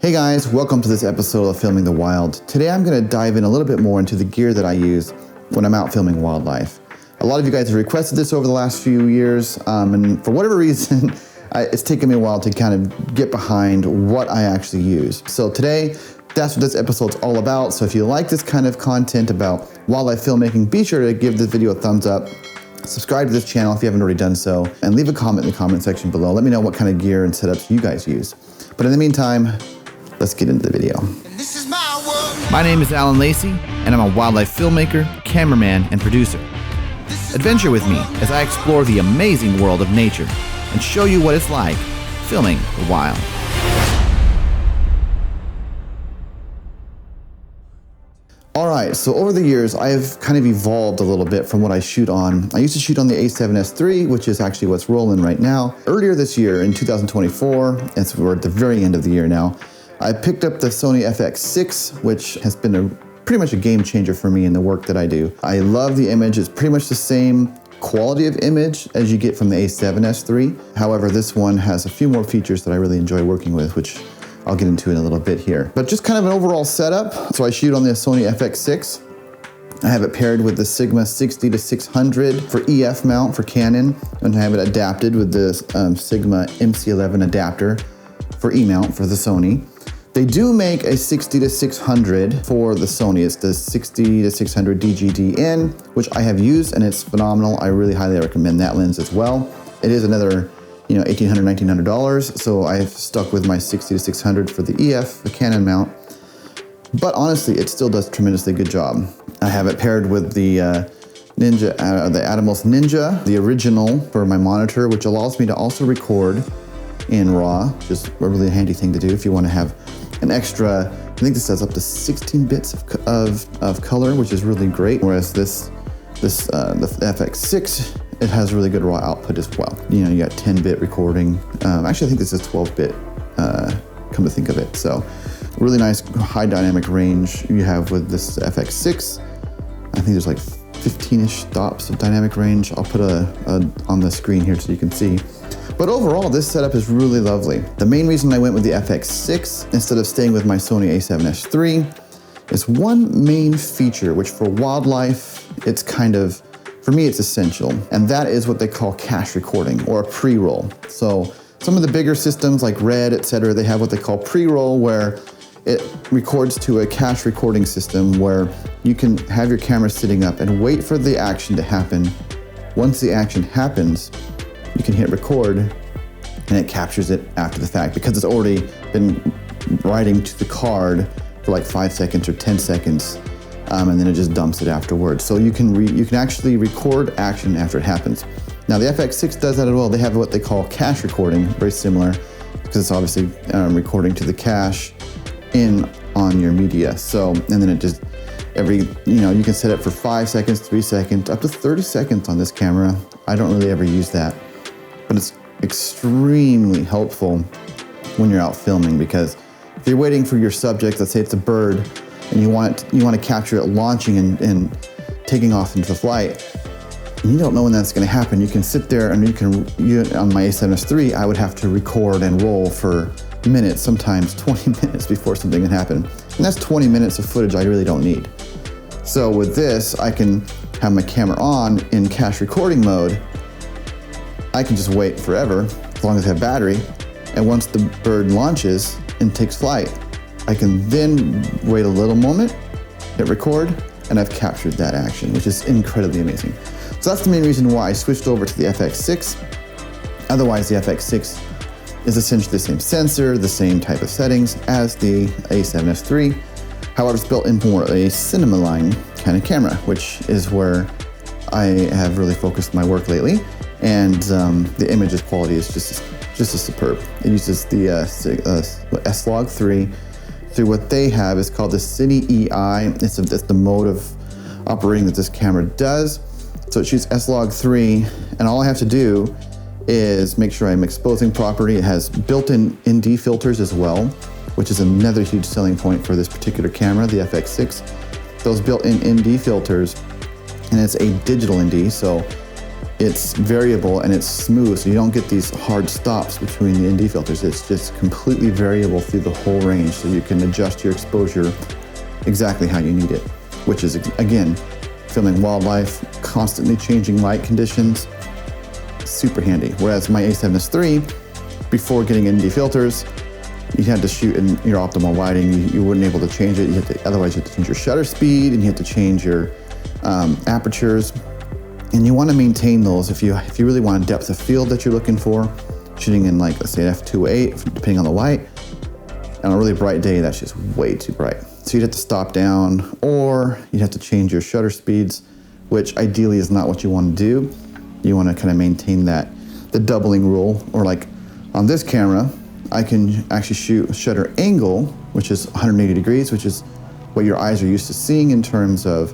Hey guys, welcome to this episode of Filming the Wild. Today I'm going to dive in a little bit more into the gear that I use when I'm out filming wildlife. A lot of you guys have requested this over the last few years, and for whatever reason, it's taken me a while to kind of get behind what I actually use. So today, that's what this episode's all about. So if you like this kind of content about wildlife filmmaking, be sure to give this video a thumbs up. Subscribe to this channel if you haven't already done so, and leave a comment in the comment section below. Let me know what kind of gear and setups you guys use. But in the meantime, let's get into the video. My name is Alan Lacey, and I'm a wildlife filmmaker, cameraman, and producer. Adventure with me as I explore the amazing world of nature and show you what it's like filming the wild. All right, so over the years, I've kind of evolved a little bit from what I shoot on. I used to shoot on the A7S III, which is actually what's rolling right now. Earlier this year, in 2024, we're at the very end of the year now, I picked up the Sony FX6, which has been pretty much a game changer for me in the work that I do. I love the image. It's pretty much the same quality of image as you get from the A7S III. However, this one has a few more features that I really enjoy working with, which I'll get into in a little bit here. But just kind of an overall setup. So I shoot on the Sony FX6. I have it paired with the Sigma 60-600 for EF mount for Canon, and I have it adapted with the Sigma MC11 adapter for E mount for the Sony. They do make a 60-600 for the Sony. It's the 60-600 DGD-N, which I have used, and it's phenomenal. I really highly recommend that lens as well. It is another, $1,800, $1,900, so I've stuck with my 60-600 for the EF, the Canon mount. But honestly, it still does a tremendously good job. I have it paired with the the Atomos Ninja, the original for my monitor, which allows me to also record in RAW. Just a really handy thing to do if you want to have an extra, I think this has up to 16 bits of color, which is really great. Whereas the FX6, it has really good raw output as well. You got 10-bit recording. Actually, I think this is 12-bit, come to think of it. So really nice high dynamic range you have with this FX6. I think there's like 15-ish stops of dynamic range. I'll put on the screen here so you can see. But overall, this setup is really lovely. The main reason I went with the FX6 instead of staying with my Sony A7S III is one main feature, which for wildlife, it's kind of, for me, it's essential. And that is what they call cache recording or a pre-roll. So some of the bigger systems like Red, etc., they have what they call pre-roll, where it records to a cache recording system where you can have your camera sitting up and wait for the action to happen. Once the action happens, you can hit record and it captures it after the fact because it's already been writing to the card for like 5 seconds or 10 seconds, and then it just dumps it afterwards. So you can actually record action after it happens. Now the FX6 does that as well. They have what they call cache recording, very similar, because it's obviously recording to the cache on your media. So, and then it just you can set it for 5 seconds, 3 seconds, up to 30 seconds on this camera. I don't really ever use that, but it's extremely helpful when you're out filming, because if you're waiting for your subject, let's say it's a bird, and you want to capture it launching and taking off into flight, and you don't know when that's going to happen, you can sit there and on my A7S III, I would have to record and roll for minutes, sometimes 20 minutes before something can happen. And that's 20 minutes of footage I really don't need. So with this, I can have my camera on in cache recording mode. I can just wait forever, as long as I have battery. And once the bird launches and takes flight, I can then wait a little moment, hit record, and I've captured that action, which is incredibly amazing. So that's the main reason why I switched over to the FX6. Otherwise, the FX6 is essentially the same sensor, the same type of settings as the A7S III. However, it's built in more a cinema line kind of camera, which is where I have really focused my work lately. And the images quality is just as superb. It uses the S-Log 3 through what they have is called the Cine EI. It's the mode of operating that this camera does. So it shoots S-Log 3, and all I have to do is make sure I'm exposing properly. It has built-in ND filters as well, which is another huge selling point for this particular camera, the FX6. Those built-in ND filters, and it's a digital ND, so it's variable and it's smooth, so you don't get these hard stops between the ND filters. It's just completely variable through the whole range, so you can adjust your exposure exactly how you need it, which is, again, filming wildlife, constantly changing light conditions, super handy. Whereas my A7S III, before getting ND filters, you had to shoot in your optimal lighting. You weren't able to change it. Otherwise you had to change your shutter speed, and you had to change your apertures. And you want to maintain those if you really want a depth of field that you're looking for, shooting in, like, let's say f2.8, depending on the light. On a really bright day, that's just way too bright. So you'd have to stop down, or you'd have to change your shutter speeds, which ideally is not what you want to do. You want to kind of maintain the doubling rule, or like on this camera, I can actually shoot shutter angle, which is 180 degrees, which is what your eyes are used to seeing in terms of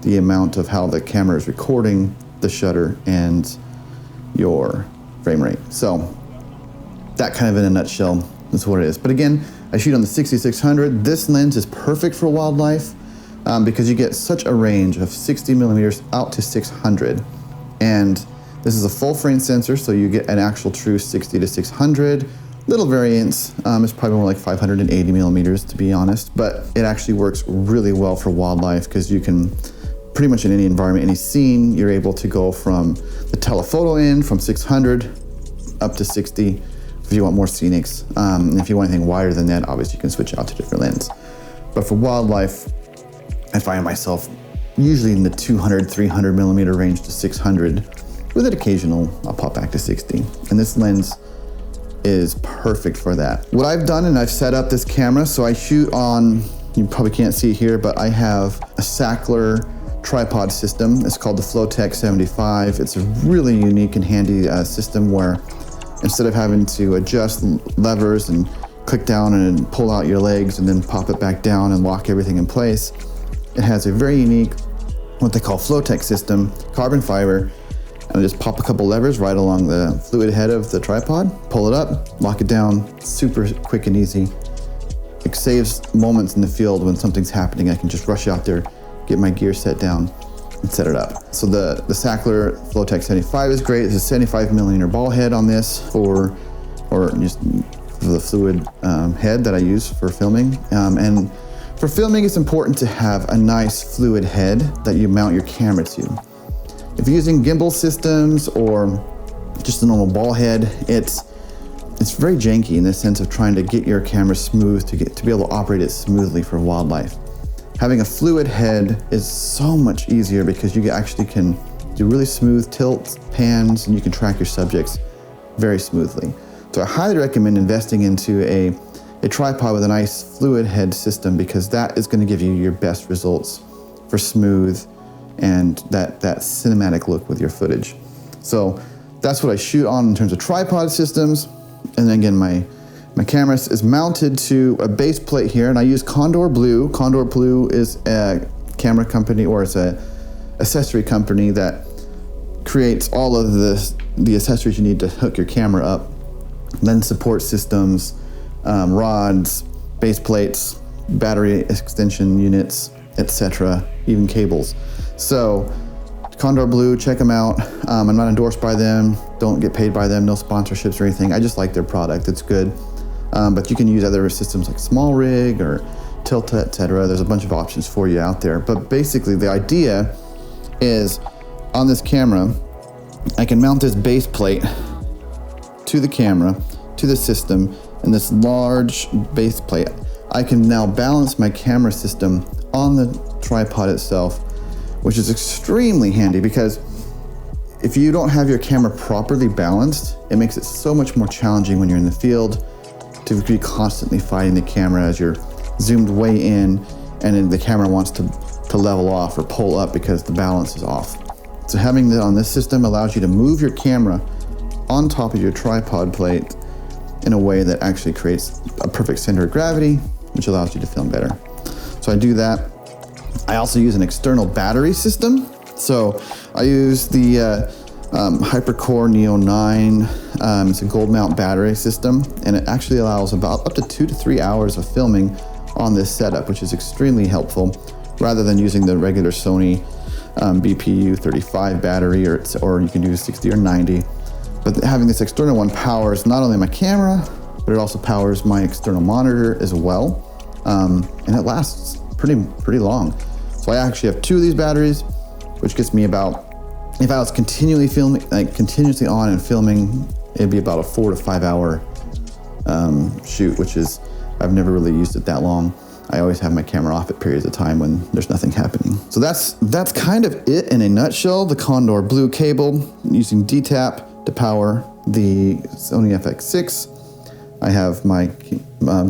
the amount of how the camera is recording the shutter and your frame rate. So that kind of in a nutshell is what it is. But again, I shoot on the 6600. This lens is perfect for wildlife because you get such a range of 60 millimeters out to 600. And this is a full frame sensor, so you get an actual true 60 to 600. Little variance, it's probably more like 580 millimeters, to be honest, but it actually works really well for wildlife because you can, pretty much in any environment, any scene, you're able to go from the telephoto in from 600 up to 60 if you want more scenics. And if you want anything wider than that, obviously you can switch out to different lens. But for wildlife, I find myself usually in the 200, 300 millimeter range to 600. With an occasional, I'll pop back to 60. And this lens is perfect for that. What I've done, and I've set up this camera, so I shoot on, you probably can't see it here, but I have a Sackler tripod system. It's called the Flowtech 75. It's a really unique and handy system where instead of having to adjust levers and click down and pull out your legs and then pop it back down and lock everything in place, it has a very unique, what they call Flowtech system, carbon fiber, and I just pop a couple levers right along the fluid head of the tripod, pull it up, lock it down, super quick and easy. It saves moments in the field when something's happening. I can just rush out there, get my gear set down, and set it up. So the Sackler Flowtech 75 is great. There's a 75 millimeter ball head on this or just the fluid head that I use for filming. And for filming, it's important to have a nice fluid head that you mount your camera to. If you're using gimbal systems or just a normal ball head, it's very janky in the sense of trying to get your camera smooth to be able to operate it smoothly for wildlife. Having a fluid head is so much easier because you actually can do really smooth tilts, pans, and you can track your subjects very smoothly. So I highly recommend investing into a tripod with a nice fluid head system because that is going to give you your best results for smooth and that cinematic look with your footage. So that's what I shoot on in terms of tripod systems. And then again, my camera is mounted to a base plate here, and I use Condor Blue. Condor Blue is a camera company, or it's a accessory company that creates all of the accessories you need to hook your camera up. Lens support systems, rods, base plates, battery extension units, etc., even cables. So Condor Blue, check them out. I'm not endorsed by them, don't get paid by them, no sponsorships or anything. I just like their product, it's good. But you can use other systems like Small Rig or Tilta, etc. There's a bunch of options for you out there. But basically the idea is on this camera, I can mount this base plate to the camera, to the system, and this large base plate. I can now balance my camera system on the tripod itself, which is extremely handy because if you don't have your camera properly balanced, it makes it so much more challenging when you're in the field to be constantly fighting the camera as you're zoomed way in and then the camera wants to level off or pull up because the balance is off. So having that on this system allows you to move your camera on top of your tripod plate in a way that actually creates a perfect center of gravity, which allows you to film better. So I do that. I also use an external battery system. So I use the HyperCore Neo 9. It's a gold mount battery system, and it actually allows about up to 2 to 3 hours of filming on this setup, which is extremely helpful, rather than using the regular Sony BPU 35 battery, or you can do 60 or 90. But having this external one powers not only my camera, but it also powers my external monitor as well. And it lasts pretty long. So I actually have 2 of these batteries, which gets me about, if I was continually filming, like continuously on and filming, it'd be about a 4 to 5 hour shoot, which is, I've never really used it that long. I always have my camera off at periods of time when there's nothing happening. So that's kind of it in a nutshell. The Condor Blue cable using DTAP to power the Sony FX6. I have my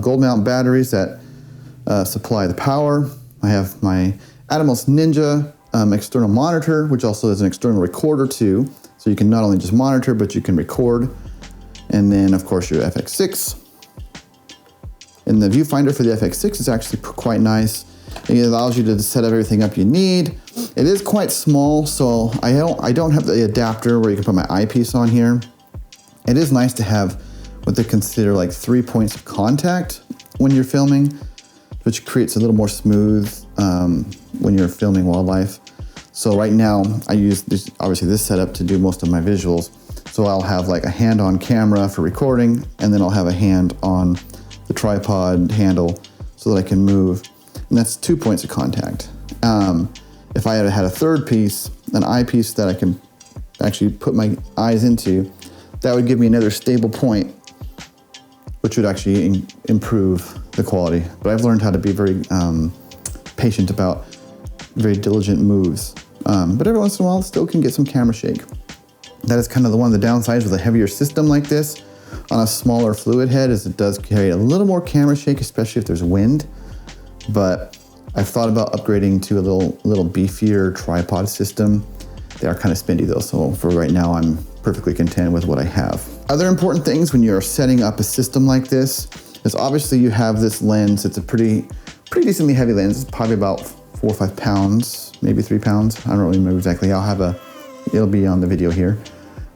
gold mount batteries that supply the power. I have my Atomos Ninja external monitor, which also is an external recorder too. So you can not only just monitor, but you can record. And then of course your FX6. And the viewfinder for the FX6 is actually quite nice. It allows you to set everything up you need. It is quite small, so I don't have the adapter where you can put my eyepiece on here. It is nice to have what they consider like 3 points of contact when you're filming, which creates a little more smooth when you're filming wildlife. So right now I use obviously this setup to do most of my visuals. So I'll have like a hand on camera for recording, and then I'll have a hand on the tripod handle so that I can move. And that's 2 points of contact. If I had had a third piece, an eyepiece that I can actually put my eyes into, that would give me another stable point, which would actually improve the quality. But I've learned how to be very patient about very diligent moves. But every once in a while, it still can get some camera shake. That is kind of one of the downsides with a heavier system like this on a smaller fluid head, is it does carry a little more camera shake, especially if there's wind. But I've thought about upgrading to a little beefier tripod system. They are kind of spendy though, so for right now, I'm perfectly content with what I have. Other important things when you're setting up a system like this is obviously you have this lens. It's a pretty decently heavy lens. It's probably about 4 or 5 pounds, maybe 3 pounds. I don't really remember exactly. It'll be on the video here.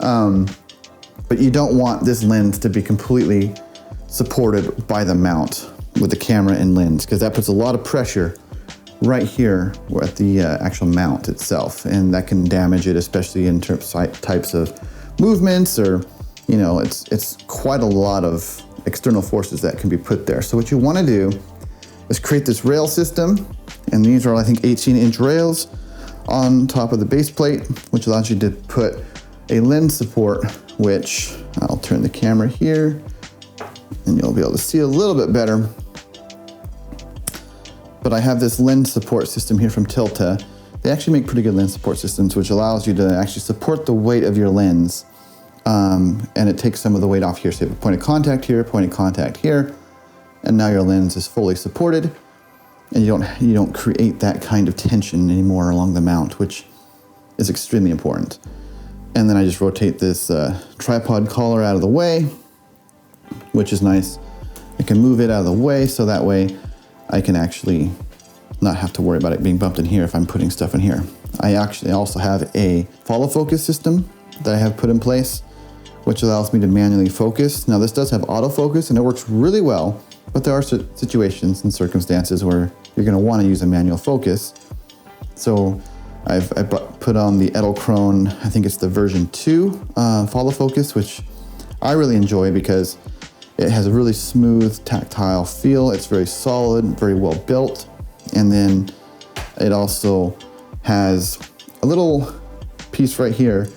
But you don't want this lens to be completely supported by the mount with the camera and lens, because that puts a lot of pressure right here at the actual mount itself, and that can damage it, especially in types of movements, or it's quite a lot of external forces that can be put there. So what you want to do is create this rail system, and these are I think 18-inch rails on top of the base plate, which allows you to put a lens support, which I'll turn the camera here and you'll be able to see a little bit better. But I have this lens support system here from Tilta. They actually make pretty good lens support systems, which allows you to actually support the weight of your lens. And it takes some of the weight off here. So you have a point of contact here, point of contact here, and now your lens is fully supported, and you don't create that kind of tension anymore along the mount, which is extremely important. And then I just rotate this tripod collar out of the way, which is nice. I can move it out of the way, so that way I can actually not have to worry about it being bumped in here if I'm putting stuff in here. I actually also have a follow focus system that I have put in place, which allows me to manually focus. Now this does have autofocus and it works really well, but there are situations and circumstances where you're gonna wanna use a manual focus. So I put on the Edelkrone, I think it's the version 2 follow focus, which I really enjoy because it has a really smooth tactile feel. It's very solid, very well built. And then it also has a little piece right here,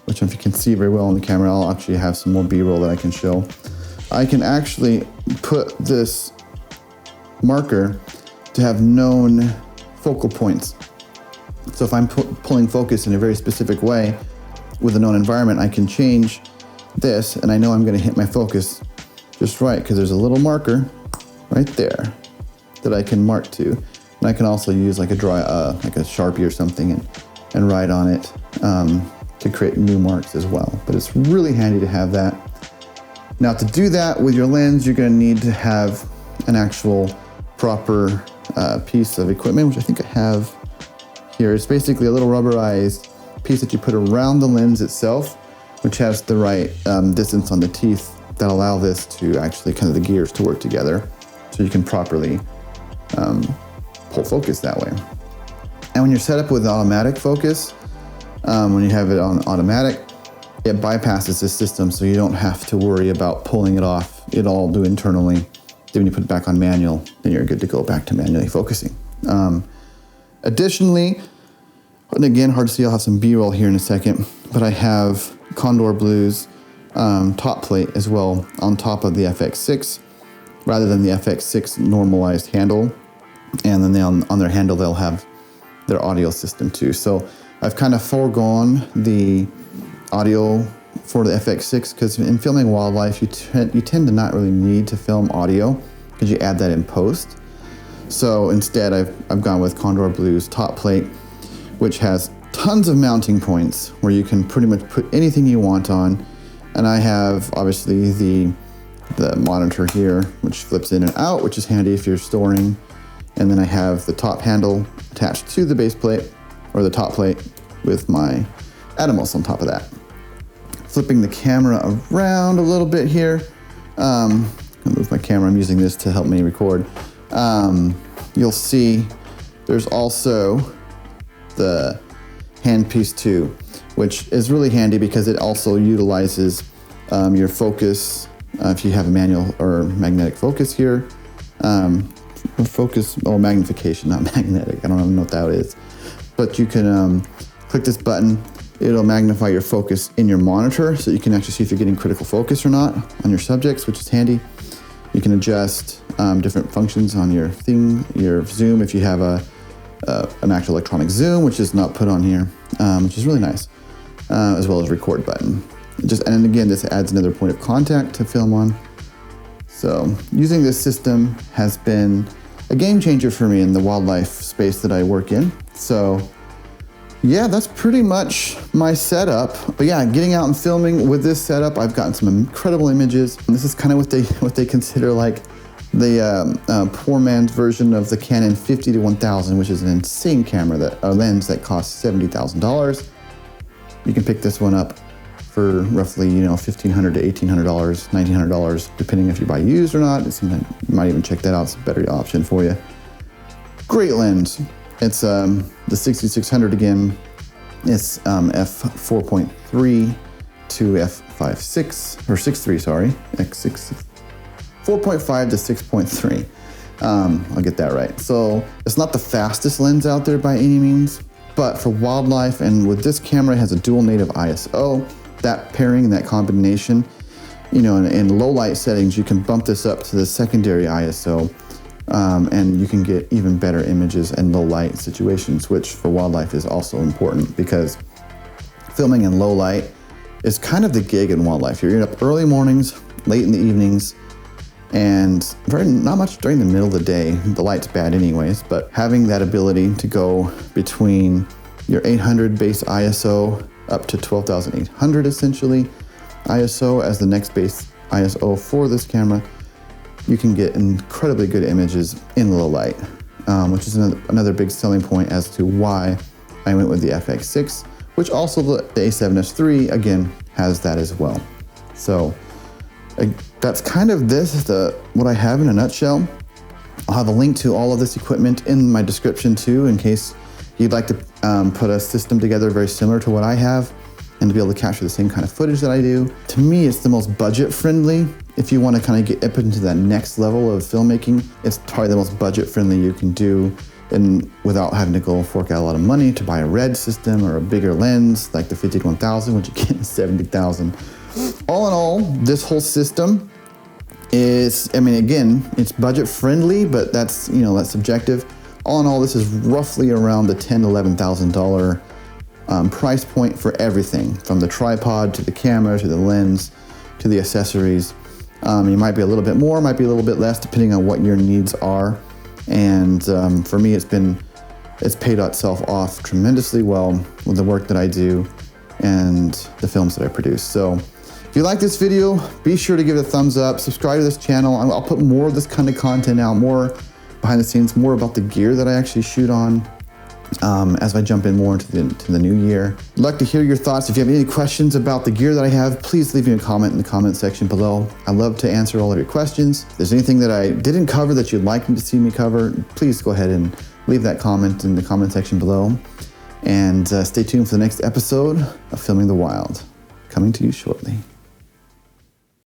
which if you can see very well on the camera, I'll actually have some more B-roll that I can show. I can actually put this marker to have known focal points. So if I'm pulling focus in a very specific way with a known environment, I can change this and I know I'm gonna hit my focus just right, because there's a little marker right there that I can mark to. And I can also use like a Sharpie or something and write on it to create new marks as well. But it's really handy to have that. Now to do that with your lens, you're gonna need to have an actual proper piece of equipment, which I think I have here. It's basically a little rubberized piece that you put around the lens itself, which has the right distance on the teeth that allow this to actually kind of the gears to work together so you can properly pull focus that way. And when when you're set up with automatic focus, when you have it on automatic, it bypasses the system, so you don't have to worry about pulling it off. It'll all do internally. Then when you put it back on manual, then you're good to go back to manually focusing. Additionally, and again, hard to see, I'll have some B-roll here in a second, but I have Condor Blue's top plate as well on top of the FX6, rather than the FX6 normalized handle. And then on their handle, they'll have their audio system too. So I've kind of foregone the audio for the FX6 because in filming wildlife, you tend to not really need to film audio because you add that in post. So instead, I've gone with Condor Blue's top plate, which has tons of mounting points where you can pretty much put anything you want on. And I have obviously the monitor here, which flips in and out, which is handy if you're storing. And then I have the top handle attached to the base plate or the top plate with my Atomos on top of that. Flipping the camera around a little bit here. I'll move my camera, I'm using this to help me record. You'll see there's also the handpiece too, which is really handy because it also utilizes your focus. If you have a manual or magnetic focus here, magnification, not magnetic. I don't even know what that is, but you can click this button. It'll magnify your focus in your monitor so you can actually see if you're getting critical focus or not on your subjects, which is handy. You can adjust different functions on your zoom if you have an actual electronic zoom, which is not put on here, which is really nice, as well as record button. And again, this adds another point of contact to film on. So using this system has been a game changer for me in the wildlife space that I work in. So yeah, that's pretty much my setup. But yeah, getting out and filming with this setup, I've gotten some incredible images. And this is kind of what they consider like the poor man's version of the Canon 50-1000, which is an insane lens that costs $70,000. You can pick this one up for roughly, $1,500 to $1,800, $1,900, depending if you buy used or not. You might even check that out. It's a better option for you. Great lens. It's the 6600 again. It's f4.3 to f5.6 or 6.3. Sorry, x6 4.5 to 6.3. I'll get that right. So it's not the fastest lens out there by any means, but for wildlife and with this camera, it has a dual native ISO. That pairing, that combination, in low light settings, you can bump this up to the secondary ISO. And you can get even better images in low light situations, which for wildlife is also important because filming in low light is kind of the gig in wildlife. You're up early mornings, late in the evenings, and not much during the middle of the day. The light's bad anyways, but having that ability to go between your 800 base ISO up to 12,800 essentially ISO as the next base ISO for this camera, you can get incredibly good images in low light, which is another big selling point as to why I went with the FX6, which also the A7S III, again, has that as well. So that's kind of what I have in a nutshell. I'll have a link to all of this equipment in my description too, in case you'd like to put a system together very similar to what I have and to be able to capture the same kind of footage that I do. To me, it's the most budget friendly. If you want to kind of get up into that next level of filmmaking, it's probably the most budget friendly you can do and without having to go fork out a lot of money to buy a red system or a bigger lens like the 50-1000, which again is $70,000. All in all, this whole system is, again, it's budget friendly, but that's subjective. All in all, this is roughly around the $10,000 to $11,000 price point for everything, from the tripod to the camera to the lens to the accessories. You might be a little bit more, might be a little bit less, depending on what your needs are. And for me, it's paid itself off tremendously well with the work that I do and the films that I produce. So if you like this video, be sure to give it a thumbs up, subscribe to this channel. I'll put more of this kind of content out, more behind the scenes, more about the gear that I actually shoot on as I jump in more into the new year. I'd like to hear your thoughts. If you have any questions about the gear that I have, please leave me a comment in the comment section below. I love to answer all of your questions. If there's anything that I didn't cover that you'd like me to see me cover, please go ahead and leave that comment in the comment section below. And stay tuned for the next episode of Filming the Wild, coming to you shortly.